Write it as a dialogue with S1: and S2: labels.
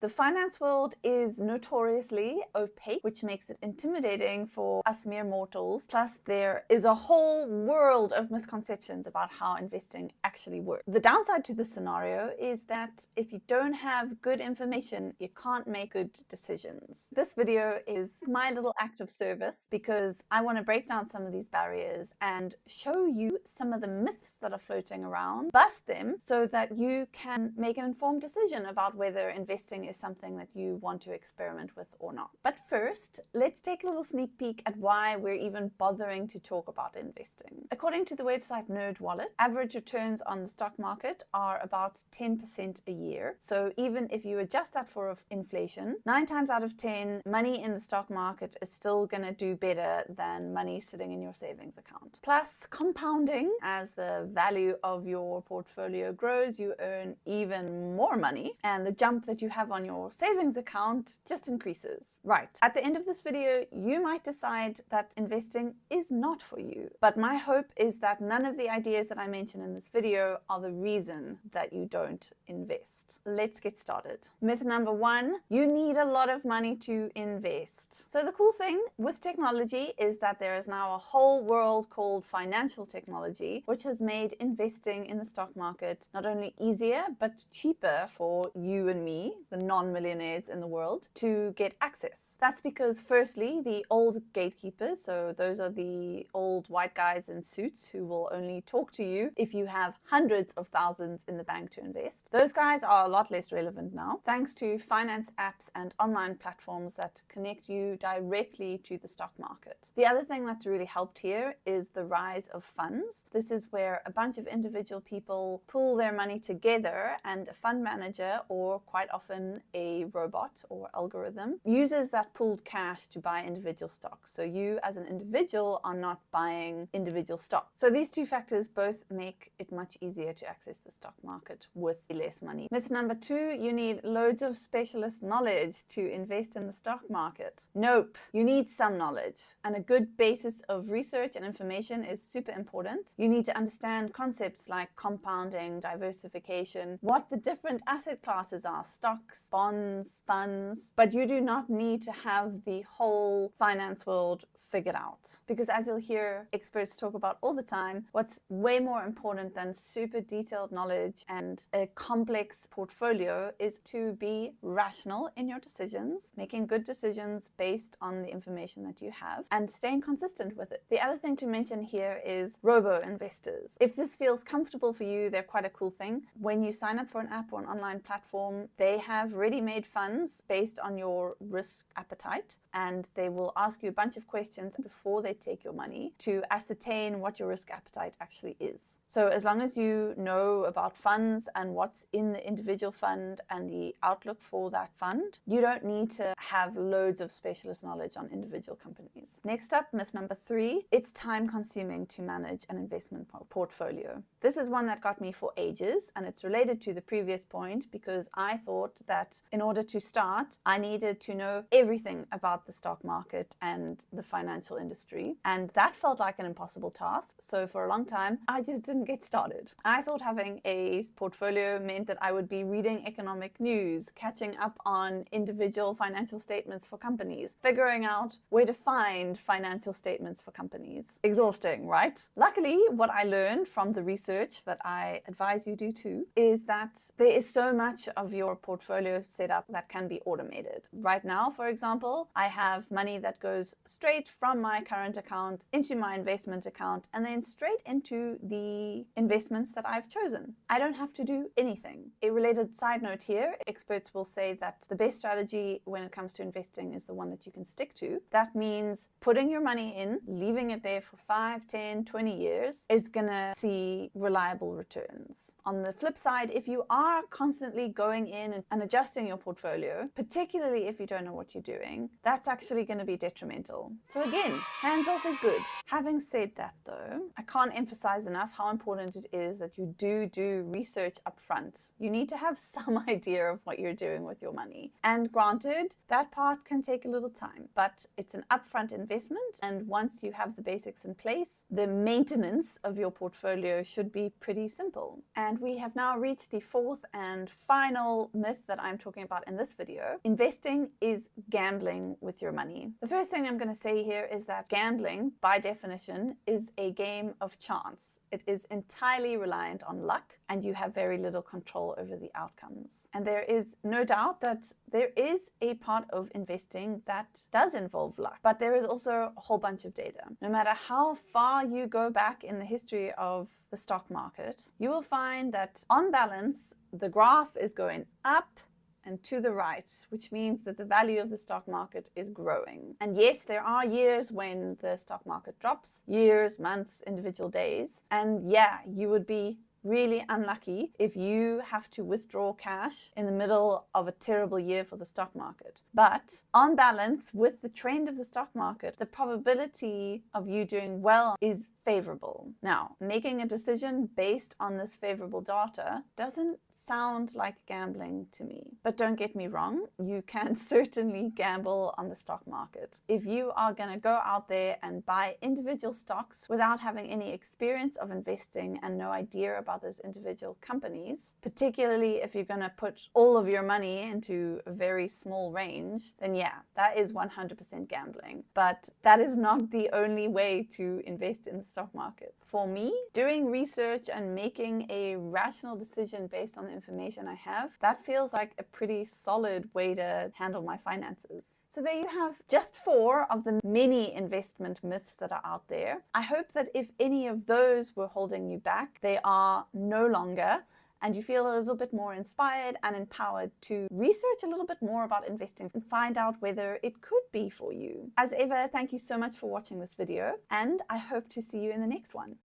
S1: The finance world is notoriously opaque, which makes it intimidating for us mere mortals. Plus, there is a whole world of misconceptions about how investing actually works. The downside to this scenario is that if you don't have good information, you can't make good decisions. This video is my little act of service because I want to break down some of these barriers and show you some of the myths that are floating around, bust them so that you can make an informed decision about whether investing is something that you want to experiment with or not. But first, let's take a little sneak peek at why we're even bothering to talk about investing. According to the website NerdWallet, average returns on the stock market are about 10% a year. So even if you adjust that for inflation, 9 times out of 10, money in the stock market is still going to do better than money sitting in your savings account. Plus, compounding, as the value of your portfolio grows, you earn even more money, and the jump that you have on your savings account just increases. Right, at the end of this video, you might decide that investing is not for you. But my hope is that none of the ideas that I mention in this video are the reason that you don't invest. Let's get started. Myth number 1, you need a lot of money to invest. So the cool thing with technology is that there is now a whole world called financial technology, which has made investing in the stock market not only easier, but cheaper for you and me, the non-millionaires in the world, to get access. That's because firstly, the old gatekeepers, so those are the old white guys in suits who will only talk to you if you have hundreds of thousands in the bank to invest. Those guys are a lot less relevant now, thanks to finance apps and online platforms that connect you directly to the stock market. The other thing that's really helped here is the rise of funds. This is where a bunch of individual people pool their money together, and a fund manager, or quite often a robot or algorithm, uses that pooled cash to buy individual stocks. So you as an individual are not buying individual stocks. So these two factors both make it much easier to access the stock market with less money. Myth number 2, you need loads of specialist knowledge to invest in the stock market. Nope, you need some knowledge, and a good basis of research and information is super important. You need to understand concepts like compounding, diversification, what the different asset classes are, stocks, bonds, funds, but you do not need to have the whole finance world figured out. Because as you'll hear experts talk about all the time, what's way more important than super detailed knowledge and a complex portfolio is to be rational in your decisions, making good decisions based on the information that you have, and staying consistent with it. The other thing to mention here is robo-investors. If this feels comfortable for you, they're quite a cool thing. When you sign up for an app or an online platform, they have ready-made funds based on your risk appetite, and they will ask you a bunch of questions before they take your money to ascertain what your risk appetite actually is. So as long as you know about funds and what's in the individual fund and the outlook for that fund, you don't need to have loads of specialist knowledge on individual companies. Next up, myth number 3, it's time consuming to manage an investment portfolio. This is one that got me for ages, and it's related to the previous point because I thought that in order to start, I needed to know everything about the stock market and the financial industry, and that felt like an impossible task. So for a long time, I just didn't get started. I thought having a portfolio meant that I would be reading economic news, catching up on individual financial statements for companies, figuring out where to find financial statements for companies. Exhausting, right? Luckily, what I learned from the research that I advise you do too is that there is so much of your portfolio setup that can be automated. Right now, for example, I have money that goes straight from my current account into my investment account and then straight into the investments that I've chosen. I don't have to do anything. A related side note here, experts will say that the best strategy when it comes to investing is the one that you can stick to. That means putting your money in, leaving it there for 5, 10, 20 years is gonna see reliable returns. On the flip side, if you are constantly going in and adjusting your portfolio, particularly if you don't know what you're doing, that's actually going to be detrimental. So again, hands off is good. Having said that though, I can't emphasize enough how important it is that you do research upfront. You need to have some idea of what you're doing with your money. And granted, that part can take a little time, but it's an upfront investment. And once you have the basics in place, the maintenance of your portfolio should be pretty simple. And we have now reached the fourth and final myth that I'm talking about in this video. Investing is gambling with your money. The first thing I'm going to say here is that gambling, by definition, is a game of chance. It is entirely reliant on luck, and you have very little control over the outcomes. And there is no doubt that there is a part of investing that does involve luck, but there is also a whole bunch of data. No matter how far you go back in the history of the stock market, you will find that on balance, the graph is going up and to the right, which means that the value of the stock market is growing. And yes, there are years when the stock market drops, years, months, individual days. And yeah, you would be really unlucky if you have to withdraw cash in the middle of a terrible year for the stock market. But on balance, with the trend of the stock market, the probability of you doing well is favorable. Now, making a decision based on this favorable data doesn't sound like gambling to me. But don't get me wrong, you can certainly gamble on the stock market. If you are going to go out there and buy individual stocks without having any experience of investing and no idea about those individual companies, particularly if you're going to put all of your money into a very small range, then yeah, that is 100% gambling. But that is not the only way to invest in the stock market. For me, doing research and making a rational decision based on the information I have, that feels like a pretty solid way to handle my finances. So there you have just 4 of the many investment myths that are out there. I hope that if any of those were holding you back, they are no longer, and you feel a little bit more inspired and empowered to research a little bit more about investing and find out whether it could be for you. As ever, thank you so much for watching this video, and I hope to see you in the next one.